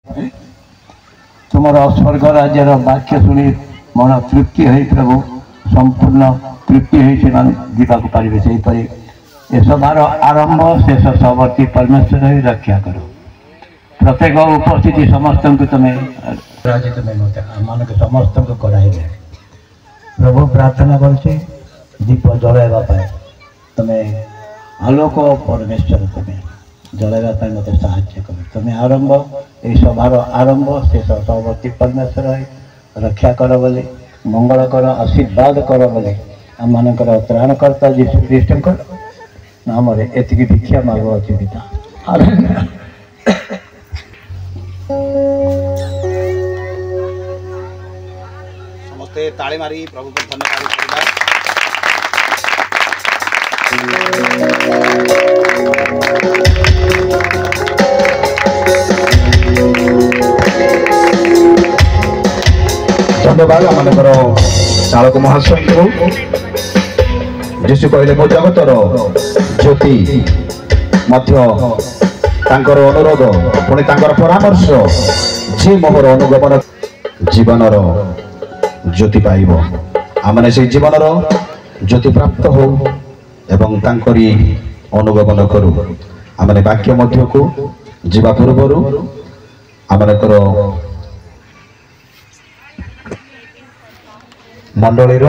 तुम स्वर्ग राज्यर वाक्य शुणी मन तृप्ति है प्रभु संपूर्ण तृप्ति जावाक पारे से सभार आरंभ शेष सवर्ती परमेश्वर ही रक्षा कर प्रत्येक उपस्थिति समस्त तुम्हें मान समस्त कराई प्रभु प्रार्थना कर दीप जलैवा तुम्हें आलोक परमेश्वर तुम्हें जलैवा मत साहाय्य कर तुम्हें आरंभ ये सभार आरंभ शेष सवर्ती परमेश्वर रक्षा कर बोले मंगल कर आशीर्वाद कर बोले आम मानकर त्राणकर्ता जीशु ख्रीष्ट नाम एति भिक्षा माग अच्छी पिता समस्ते ताली मारी प्रभु को धन्यवाद करबा। धन्यवाद आमर चालक महाशय को जीशु कहले मो जगतर ज्योति अनुरोध पुणी परामर्श जे मोहर अनुगमन जीवनर ज्योति पाइब आमने से जीवनर ज्योति प्राप्त हो एवं तांकरी अनुगमन करू आमने वाक्य मध्य को जीवा पूर्वर आमनकर मंडली